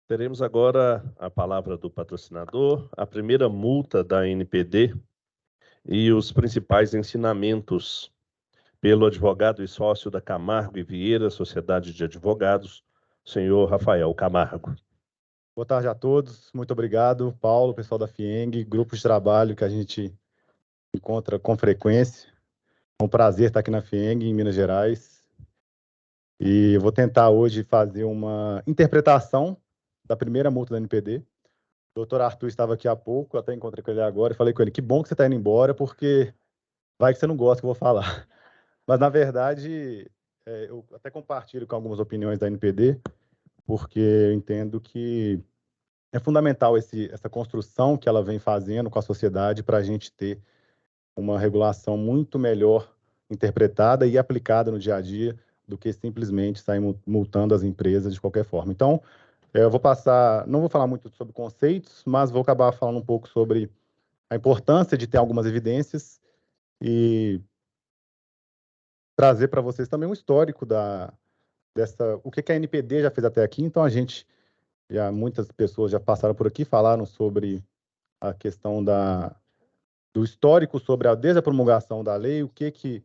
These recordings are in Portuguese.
Teremos agora a palavra do patrocinador, a primeira multa da NPD e os principais ensinamentos pelo advogado e sócio da Camargo e Vieira, Sociedade de Advogados, senhor Rafael Camargo. Boa tarde a todos, muito obrigado, Paulo, pessoal da FIENG, grupo de trabalho que a gente encontra com frequência. É um prazer estar aqui na FIENG, em Minas Gerais. E eu vou tentar hoje fazer uma interpretação da primeira multa da NPD. O doutor Arthur estava aqui há pouco, eu até encontrei com ele agora e falei com ele, que bom que você está indo embora, porque vai que você não gosta que eu vou falar. Mas, na verdade, eu até compartilho com algumas opiniões da NPD, porque eu entendo que é fundamental essa construção que ela vem fazendo com a sociedade para a gente ter uma regulação muito melhor interpretada e aplicada no dia a dia do que simplesmente sair multando as empresas de qualquer forma. Então, eu vou passar, não vou falar muito sobre conceitos, mas vou acabar falando um pouco sobre a importância de ter algumas evidências e trazer para vocês também um histórico o que a NPD já fez até aqui. Então, muitas pessoas já passaram por aqui, falaram sobre a questão do histórico desde a promulgação da lei, o que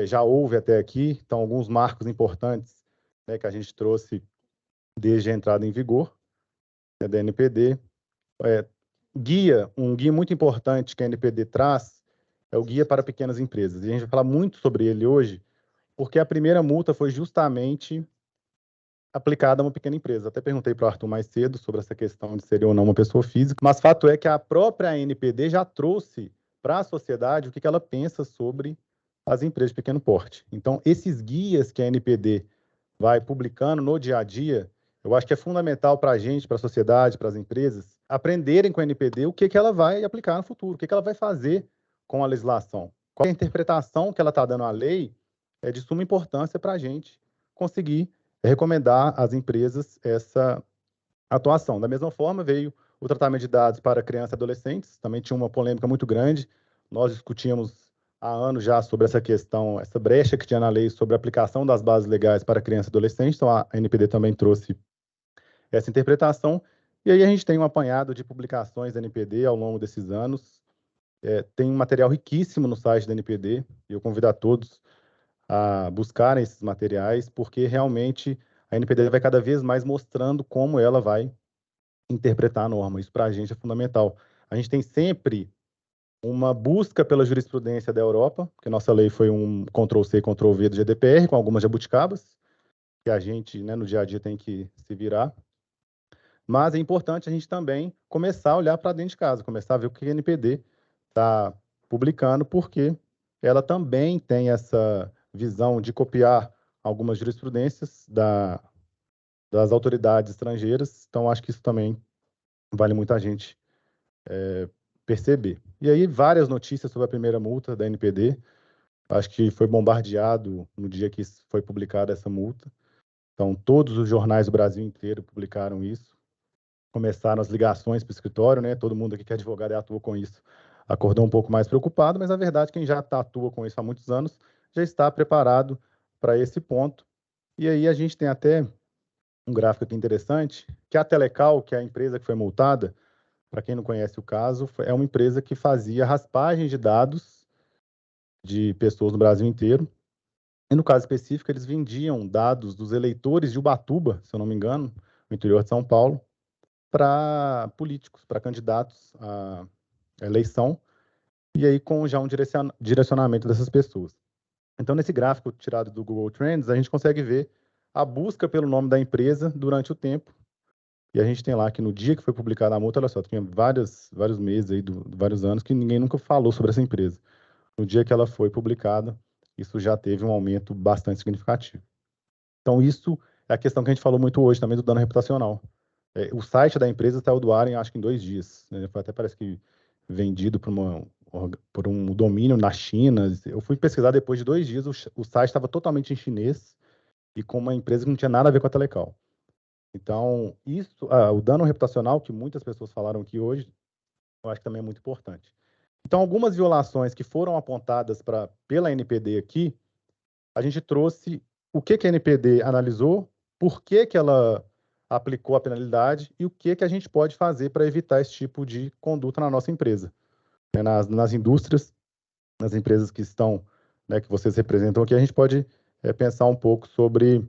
já houve até aqui. Então, alguns marcos importantes, né, que a gente trouxe desde a entrada em vigor, né, da NPD. Um guia muito importante que a NPD traz é o Guia para Pequenas Empresas. E a gente vai falar muito sobre ele hoje, porque a primeira multa foi justamente aplicada a uma pequena empresa. Até perguntei para o Arthur mais cedo sobre essa questão de ser ou não uma pessoa física, mas fato é que a própria NPD já trouxe para a sociedade o que ela pensa sobre as empresas de pequeno porte. Então, esses guias que a NPD vai publicando no dia a dia, eu acho que é fundamental para a gente, para a sociedade, para as empresas, aprenderem com a NPD o que ela vai aplicar no futuro, o que ela vai fazer com a legislação. Qual é a interpretação que ela está dando à lei é de suma importância para a gente conseguir recomendar às empresas essa atuação. Da mesma forma, veio o tratamento de dados para crianças e adolescentes, também tinha uma polêmica muito grande. Nós discutíamos há anos já sobre essa questão, essa brecha que tinha na lei sobre a aplicação das bases legais para crianças e adolescentes, então a NPD também trouxe essa interpretação, e aí a gente tem um apanhado de publicações da NPD ao longo desses anos. Tem um material riquíssimo no site da NPD, e eu convido a todos a buscarem esses materiais, porque realmente a NPD vai cada vez mais mostrando como ela vai interpretar a norma. Isso para a gente é fundamental. A gente tem sempre uma busca pela jurisprudência da Europa, porque nossa lei foi um Ctrl-C, Ctrl-V do GDPR, com algumas jabuticabas, que a gente, né, no dia a dia tem que se virar. Mas é importante a gente também começar a olhar para dentro de casa, começar a ver o que a NPD está publicando, porque ela também tem essa visão de copiar algumas jurisprudências das autoridades estrangeiras. Então, acho que isso também vale muito a gente perceber. E aí, várias notícias sobre a primeira multa da NPD. Acho que foi bombardeado no dia que foi publicada essa multa. Então, todos os jornais do Brasil inteiro publicaram isso. Começaram as ligações para o escritório, né? Todo mundo aqui que é advogado e atua com isso acordou um pouco mais preocupado, mas a verdade é que quem já atua com isso há muitos anos já está preparado para esse ponto. E aí a gente tem até um gráfico aqui interessante, que a Telecal, que é a empresa que foi multada, para quem não conhece o caso, é uma empresa que fazia raspagem de dados de pessoas no Brasil inteiro. E no caso específico, eles vendiam dados dos eleitores de Ubatuba, se eu não me engano, no interior de São Paulo, para políticos, para candidatos à eleição, e aí com já um direcionamento dessas pessoas. Então, nesse gráfico tirado do Google Trends, a gente consegue ver a busca pelo nome da empresa durante o tempo, e a gente tem lá que no dia que foi publicada a multa, olha só, tinha vários meses aí, vários anos, que ninguém nunca falou sobre essa empresa. No dia que ela foi publicada, isso já teve um aumento bastante significativo. Então, isso é a questão que a gente falou muito hoje também do dano reputacional. O site da empresa saiu do ar acho que em 2 dias. Né? Foi até parece que vendido por um domínio na China. Eu fui pesquisar depois de 2 dias, o site estava totalmente em chinês e com uma empresa que não tinha nada a ver com a Telecal. Então, o dano reputacional, que muitas pessoas falaram aqui hoje, eu acho que também é muito importante. Então, algumas violações que foram apontadas pela NPD aqui, a gente trouxe o que a NPD analisou, por que ela aplicou a penalidade e o que a gente pode fazer para evitar esse tipo de conduta na nossa empresa. Nas indústrias, nas empresas que estão, né, que vocês representam aqui, a gente pode pensar um pouco sobre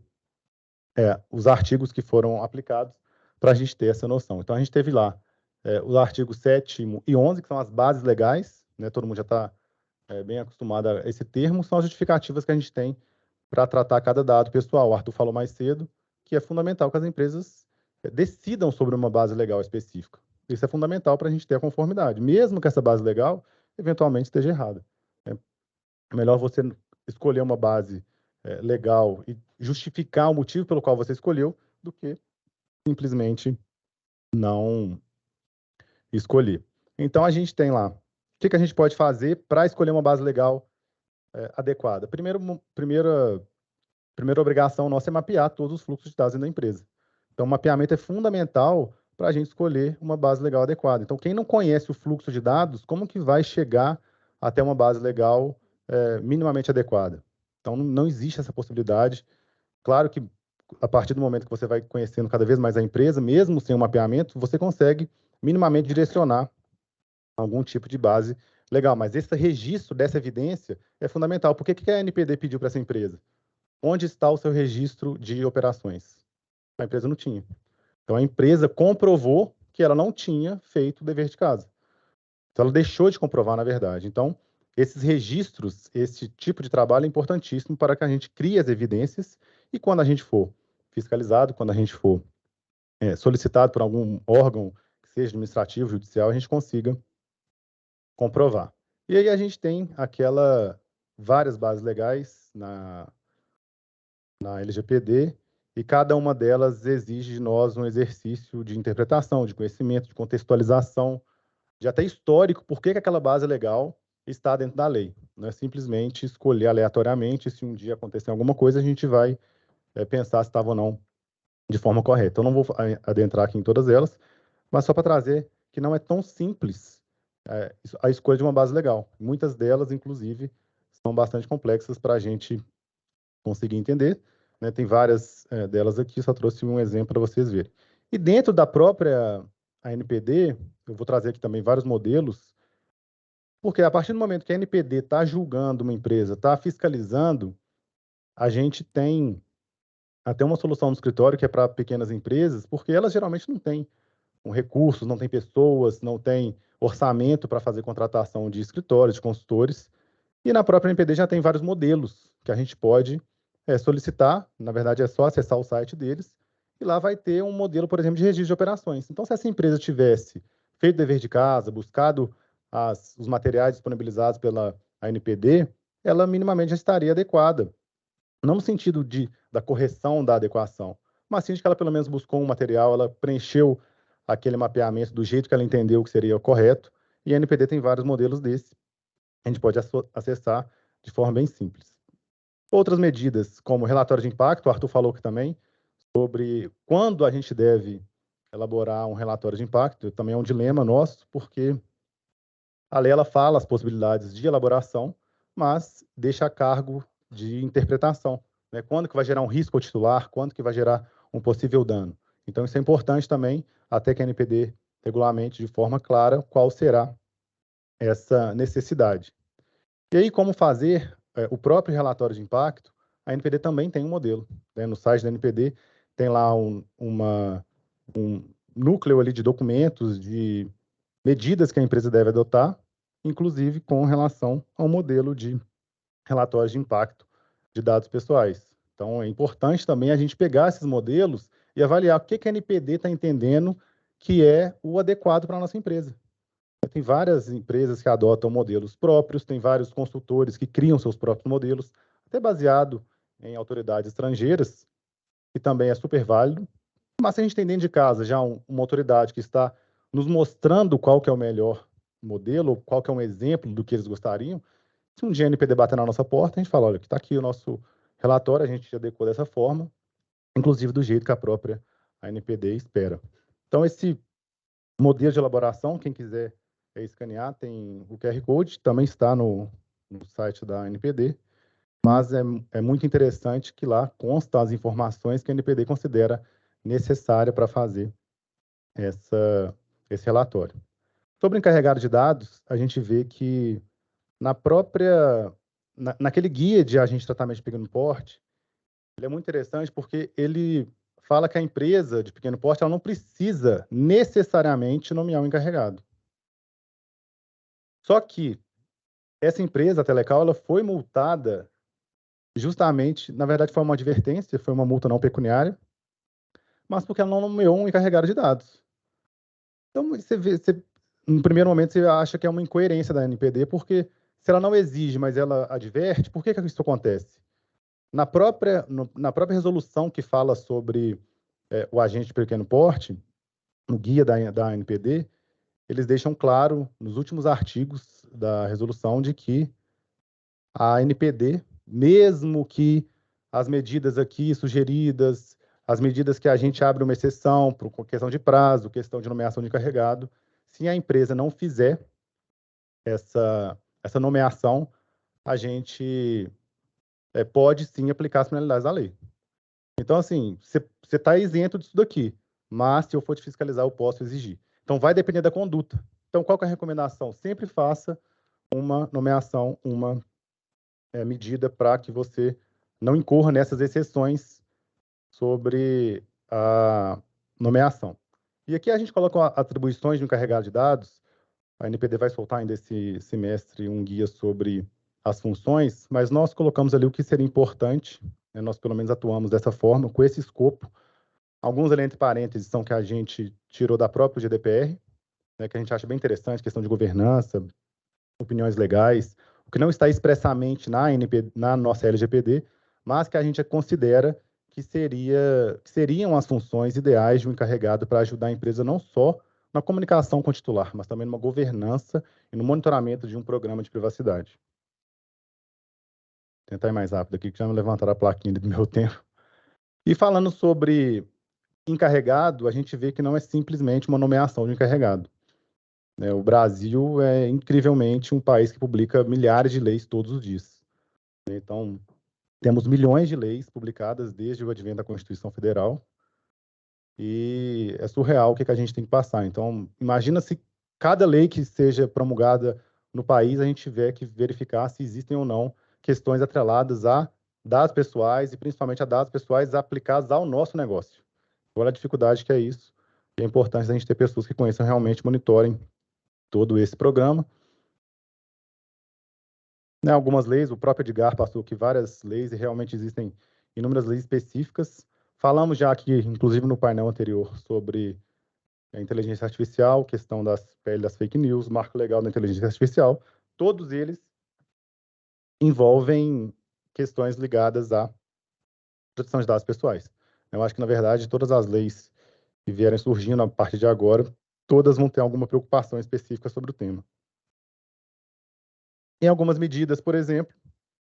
os artigos que foram aplicados para a gente ter essa noção. Então, a gente teve lá os artigos 7º e 11, que são as bases legais, né, todo mundo já está bem acostumado a esse termo, são as justificativas que a gente tem para tratar cada dado pessoal. O Arthur falou mais cedo que é fundamental que as empresas decidam sobre uma base legal específica. Isso é fundamental para a gente ter a conformidade, mesmo que essa base legal eventualmente esteja errada. É melhor você escolher uma base legal e justificar o motivo pelo qual você escolheu do que simplesmente não escolher. Então, a gente tem lá, o que a gente pode fazer para escolher uma base legal adequada? Primeira obrigação nossa é mapear todos os fluxos de dados dentro da empresa. Então, o mapeamento é fundamental para a gente escolher uma base legal adequada. Então, quem não conhece o fluxo de dados, como que vai chegar até uma base legal minimamente adequada? Então, não existe essa possibilidade. Claro que, a partir do momento que você vai conhecendo cada vez mais a empresa, mesmo sem um mapeamento, você consegue minimamente direcionar algum tipo de base legal. Mas esse registro dessa evidência é fundamental. Por que a NPD pediu para essa empresa? Onde está o seu registro de operações? A empresa não tinha. Então, a empresa comprovou que ela não tinha feito o dever de casa. Então, ela deixou de comprovar, na verdade. Então, esses registros, esse tipo de trabalho é importantíssimo para que a gente crie as evidências e quando a gente for fiscalizado, quando a gente for solicitado por algum órgão, que seja administrativo, judicial, a gente consiga comprovar. E aí a gente tem várias bases legais na LGPD e cada uma delas exige de nós um exercício de interpretação, de conhecimento, de contextualização, de até histórico, por que aquela base legal está dentro da lei. Não é simplesmente escolher aleatoriamente, se um dia acontecer alguma coisa, a gente vai pensar se estava ou não de forma correta. Então, não vou adentrar aqui em todas elas, mas só para trazer que não é tão simples a escolha de uma base legal. Muitas delas, inclusive, são bastante complexas para a gente conseguir entender. Né? Tem várias delas aqui, só trouxe um exemplo para vocês verem. E dentro da própria ANPD, eu vou trazer aqui também vários modelos, porque a partir do momento que a ANPD está julgando uma empresa, está fiscalizando, a gente tem até uma solução no escritório que é para pequenas empresas, porque elas geralmente não têm recursos, não têm pessoas, não têm orçamento para fazer contratação de escritórios, de consultores, e na própria NPD já tem vários modelos que a gente pode solicitar, na verdade é só acessar o site deles, e lá vai ter um modelo, por exemplo, de registro de operações. Então, se essa empresa tivesse feito dever de casa, buscado os materiais disponibilizados pela ANPD, ela minimamente já estaria adequada. Não no sentido da correção da adequação, mas sim de que ela pelo menos buscou um material, ela preencheu aquele mapeamento do jeito que ela entendeu que seria correto, e a NPD tem vários modelos desses, a gente pode acessar de forma bem simples. Outras medidas, como relatório de impacto, o Arthur falou aqui também, sobre quando a gente deve elaborar um relatório de impacto, também é um dilema nosso, porque a lei ela fala as possibilidades de elaboração, mas deixa a cargo de interpretação. Né? Quando que vai gerar um risco ao titular, quando que vai gerar um possível dano. Então, isso é importante também, até que a NPD regulamente de forma clara qual será essa necessidade. E aí, como fazer o próprio relatório de impacto, a NPD também tem um modelo. Né? No site da NPD tem lá um núcleo ali de documentos, de medidas que a empresa deve adotar, inclusive com relação ao modelo de relatórios de impacto de dados pessoais. Então, é importante também a gente pegar esses modelos e avaliar o que a NPD está entendendo que é o adequado para a nossa empresa. Tem várias empresas que adotam modelos próprios, tem vários consultores que criam seus próprios modelos, até baseado em autoridades estrangeiras, que também é super válido. Mas se a gente tem dentro de casa já uma autoridade que está nos mostrando qual que é o melhor modelo, qual que é um exemplo do que eles gostariam, se um dia a NPD bater na nossa porta, a gente fala, olha, que está aqui o nosso relatório, a gente adequou dessa forma, inclusive do jeito que a própria ANPD espera. Então, esse modelo de elaboração, quem quiser escanear, tem o QR Code, também está no site da ANPD, mas é muito interessante que lá consta as informações que a NPD considera necessária para fazer esse relatório. Sobre o encarregado de dados, a gente vê que naquele guia de agente de tratamento de pequeno porte, ele é muito interessante porque ele fala que a empresa de pequeno porte ela não precisa necessariamente nomear um encarregado. Só que essa empresa, a Telecal, ela foi multada justamente, na verdade foi uma advertência, foi uma multa não pecuniária, mas porque ela não nomeou um encarregado de dados. Então, no primeiro momento, você acha que é uma incoerência da NPD, porque se ela não exige, mas ela adverte, por que isso acontece? Na própria resolução que fala sobre o agente de pequeno porte, no guia da ANPD, eles deixam claro, nos últimos artigos da resolução, de que a ANPD, mesmo que as medidas aqui sugeridas, as medidas que a gente abre uma exceção por questão de prazo, questão de nomeação de encarregado, se a empresa não fizer essa nomeação, a gente pode sim aplicar as penalidades da lei. Então, assim, você está isento disso daqui, mas se eu for te fiscalizar, eu posso exigir. Então, vai depender da conduta. Então, qual que é a recomendação? Sempre faça uma nomeação, uma medida para que você não incorra nessas exceções sobre a nomeação. E aqui a gente coloca atribuições de um encarregado de dados. A NPD vai soltar ainda esse semestre um guia sobre as funções, mas nós colocamos ali o que seria importante, né? Nós pelo menos atuamos dessa forma, com esse escopo. Alguns ali entre parênteses são que a gente tirou da própria GDPR, né, que a gente acha bem interessante, questão de governança, opiniões legais, o que não está expressamente na nossa LGPD, mas que a gente considera que seriam as funções ideais de um encarregado para ajudar a empresa não só na comunicação com o titular, mas também numa governança e no monitoramento de um programa de privacidade. Vou tentar ir mais rápido aqui, que já me levantaram a plaquinha do meu tempo. E falando sobre encarregado, a gente vê que não é simplesmente uma nomeação de encarregado. O Brasil é incrivelmente um país que publica milhares de leis todos os dias. Então, temos milhões de leis publicadas desde o advento da Constituição Federal e é surreal o que a gente tem que passar. Então, imagina se cada lei que seja promulgada no país a gente tiver que verificar se existem ou não questões atreladas a dados pessoais e principalmente a dados pessoais aplicados ao nosso negócio. Olha a dificuldade que é isso. É importante a gente ter pessoas que conheçam realmente, monitorem todo esse programa. Algumas leis, o próprio Edgar passou aqui várias leis e realmente existem inúmeras leis específicas. Falamos já aqui, inclusive no painel anterior, sobre a inteligência artificial, questão das fake news, marco legal da inteligência artificial. Todos eles envolvem questões ligadas à proteção de dados pessoais. Eu acho que, na verdade, todas as leis que vierem surgindo a partir de agora, todas vão ter alguma preocupação específica sobre o tema. Em algumas medidas, por exemplo,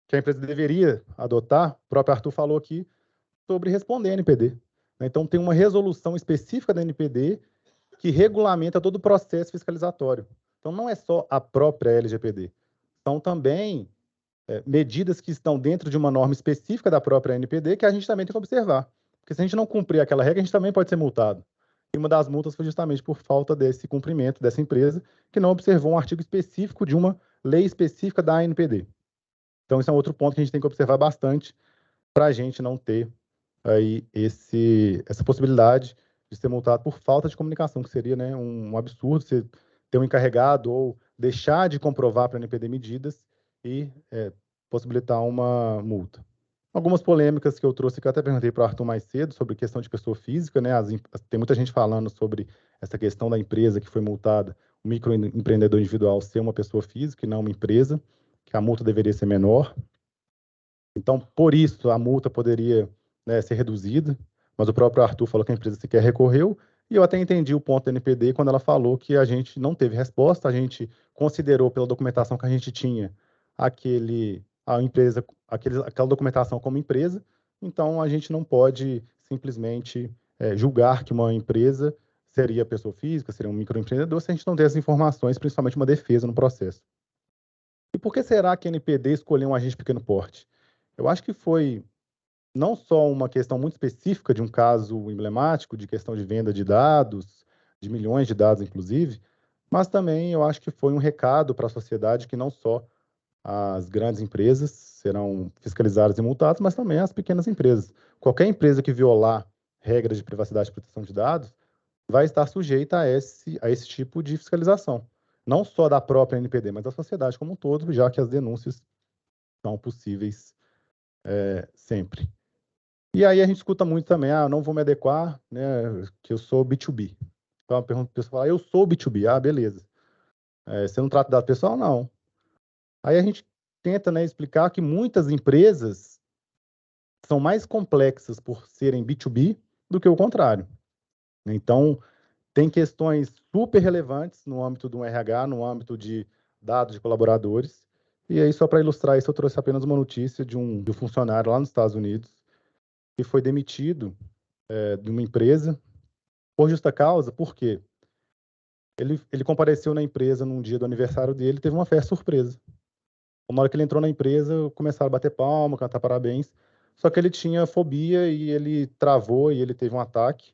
que a empresa deveria adotar, o próprio Arthur falou aqui, sobre responder a NPD. Então, tem uma resolução específica da NPD que regulamenta todo o processo fiscalizatório. Então, não é só a própria LGPD, são também medidas que estão dentro de uma norma específica da própria NPD que a gente também tem que observar. Porque se a gente não cumprir aquela regra, a gente também pode ser multado. E uma das multas foi justamente por falta desse cumprimento dessa empresa, que não observou um artigo específico de uma lei específica da ANPD. Então, esse é um outro ponto que a gente tem que observar bastante para a gente não ter aí essa possibilidade de ser multado por falta de comunicação, que seria, né, um absurdo você ter um encarregado ou deixar de comprovar para a NPD medidas e possibilitar uma multa. Algumas polêmicas que eu trouxe, que eu até perguntei para o Arthur mais cedo, sobre questão de pessoa física, né? Tem muita gente falando sobre essa questão da empresa que foi multada, o microempreendedor individual ser uma pessoa física e não uma empresa, que a multa deveria ser menor. Então, por isso, a multa poderia, né, ser reduzida, mas o próprio Arthur falou que a empresa sequer recorreu, e eu até entendi o ponto da NPD quando ela falou que a gente não teve resposta, a gente considerou pela documentação que a gente tinha aquela documentação como empresa, então a gente não pode simplesmente julgar que uma empresa seria pessoa física, seria um microempreendedor, se a gente não tem as informações, principalmente uma defesa no processo. E por que será que a NPD escolheu um agente de pequeno porte? Eu acho que foi não só uma questão muito específica de um caso emblemático, de questão de venda de dados, de milhões de dados, inclusive, mas também eu acho que foi um recado para a sociedade que não só as grandes empresas serão fiscalizadas e multadas, mas também as pequenas empresas. Qualquer empresa que violar regras de privacidade e proteção de dados vai estar sujeita a esse tipo de fiscalização. Não só da própria NPD, mas da sociedade como um todo, já que as denúncias são possíveis sempre. E aí a gente escuta muito também, não vou me adequar, né, que eu sou B2B. Então, a pergunta para o pessoal, eu sou B2B, beleza. Você não trata dado pessoal? Não. Aí a gente tenta, né, explicar que muitas empresas são mais complexas por serem B2B do que o contrário. Então, tem questões super relevantes no âmbito do RH, no âmbito de dados de colaboradores. E aí, só para ilustrar isso, eu trouxe apenas uma notícia de um funcionário lá nos Estados Unidos que foi demitido de uma empresa por justa causa. Por quê? Ele compareceu na empresa num dia do aniversário dele e teve uma festa surpresa. Na hora que ele entrou na empresa, começaram a bater palma, cantar parabéns. Só que ele tinha fobia e ele travou e ele teve um ataque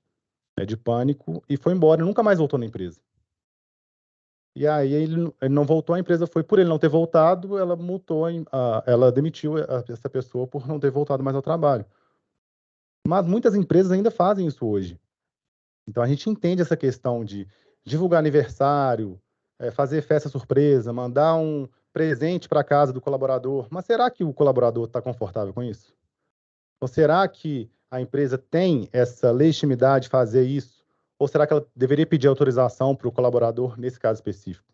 de pânico e foi embora. E nunca mais voltou na empresa. E aí ele não voltou, a empresa foi, por ele não ter voltado, ela multou, ela demitiu essa pessoa por não ter voltado mais ao trabalho. Mas muitas empresas ainda fazem isso hoje. Então a gente entende essa questão de divulgar aniversário, fazer festa surpresa, mandar um presente para casa do colaborador. Mas será que o colaborador está confortável com isso? Ou será que a empresa tem essa legitimidade de fazer isso? Ou será que ela deveria pedir autorização para o colaborador nesse caso específico?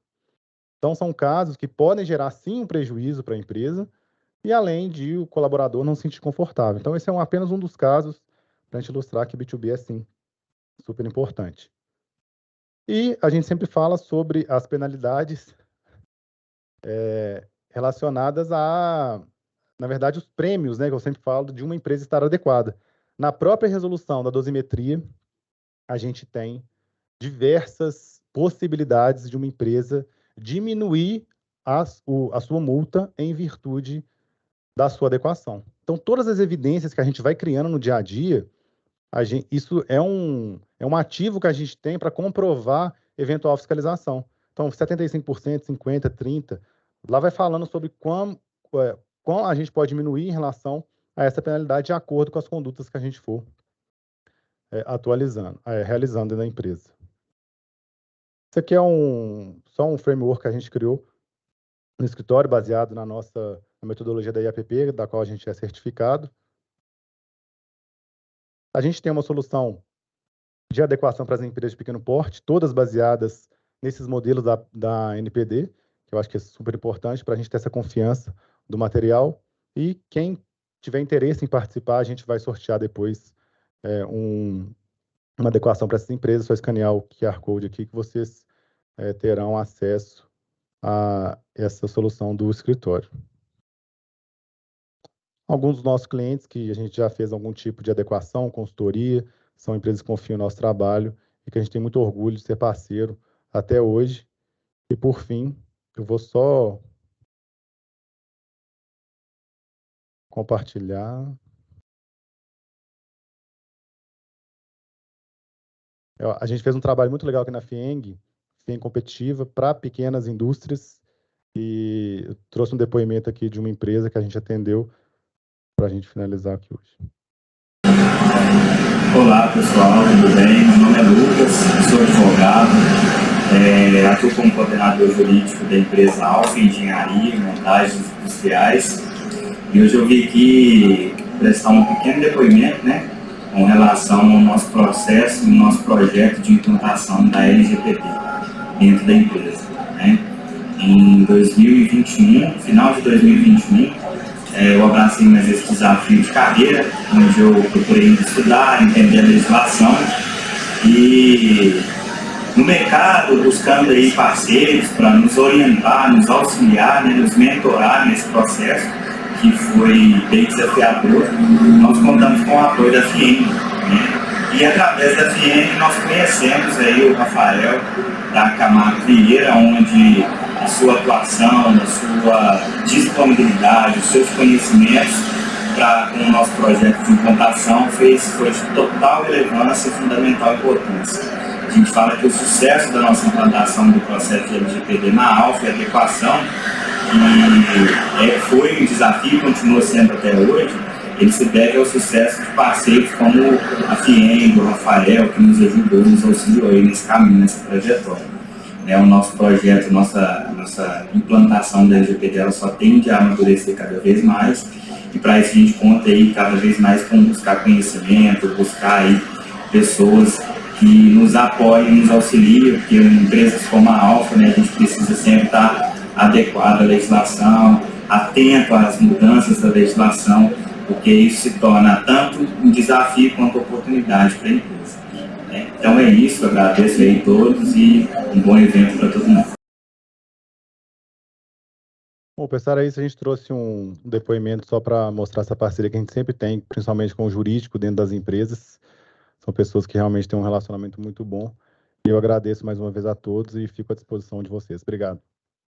Então, são casos que podem gerar, sim, um prejuízo para a empresa e além de o colaborador não se sentir confortável. Então, esse é apenas um dos casos para a gente ilustrar que B2B é, sim, super importante. E a gente sempre fala sobre as penalidades relacionadas a, na verdade, os prêmios, né, que eu sempre falo, de uma empresa estar adequada. Na própria resolução da dosimetria, a gente tem diversas possibilidades de uma empresa diminuir a sua multa em virtude da sua adequação. Então, todas as evidências que a gente vai criando no dia a dia, isso é um ativo que a gente tem para comprovar eventual fiscalização. Então, 75%, 50%, 30%, lá vai falando sobre quão a gente pode diminuir em relação a essa penalidade de acordo com as condutas que a gente for realizando na empresa. Isso aqui é só um framework que a gente criou no escritório, baseado na metodologia da IAPP, da qual a gente é certificado. A gente tem uma solução de adequação para as empresas de pequeno porte, todas baseadas nesses modelos da NPD, que eu acho que é super importante para a gente ter essa confiança do material. E quem tiver interesse em participar, a gente vai sortear depois uma adequação para essas empresas. Só escanear o QR Code aqui que vocês terão acesso a essa solução do escritório. Alguns dos nossos clientes que a gente já fez algum tipo de adequação, consultoria, são empresas que confiam no nosso trabalho e que a gente tem muito orgulho de ser parceiro até hoje. E, por fim, eu vou só compartilhar. A gente fez um trabalho muito legal aqui na FIENG competitiva, para pequenas indústrias, e eu trouxe um depoimento aqui de uma empresa que a gente atendeu para a gente finalizar aqui hoje. Olá, pessoal, tudo bem? Meu nome é Lucas, sou advogado, atuo como coordenador jurídico da empresa Alfa Engenharia e Montagens Industriais, e hoje eu vim aqui prestar um pequeno depoimento, né, com relação ao nosso processo e nosso projeto de implantação da LGPD dentro da empresa, né? Em 2021, final de 2021, eu abracei mais esse desafio de carreira, onde eu procurei estudar, entender a legislação e no mercado buscando aí parceiros para nos orientar, nos auxiliar, né, nos mentorar nesse processo que foi bem desafiador. Nós contamos com o apoio da FIENG, né? E através da FIENG nós conhecemos aí o Rafael da Camargo Vieira, onde a sua atuação, a sua disponibilidade, os seus conhecimentos com o nosso projeto de implantação foi de total relevância e fundamental importância. A gente fala que o sucesso da nossa implantação do processo de LGPD na Alfa e adequação, que foi um desafio e continua sendo até hoje, ele se deve ao sucesso de parceiros como a FIENG, o Rafael, que nos ajudou, nos auxiliou aí nesse caminho, nessa trajetória. O nosso projeto, nossa implantação da LGPD, ela só tende a amadurecer cada vez mais, e para isso a gente conta aí cada vez mais com buscar conhecimento, buscar aí pessoas que nos apoiem, nos auxiliem, porque empresas como a Alfa, né, a gente precisa sempre estar adequado à legislação, atento às mudanças da legislação, porque isso se torna tanto um desafio quanto oportunidade para a empresa. Então é isso, eu agradeço aí a todos e um bom evento para todo mundo. Bom, pessoal, é isso. A gente trouxe um depoimento só para mostrar essa parceria que a gente sempre tem, principalmente com o jurídico dentro das empresas. São pessoas que realmente têm um relacionamento muito bom. E eu agradeço mais uma vez a todos e fico à disposição de vocês. Obrigado.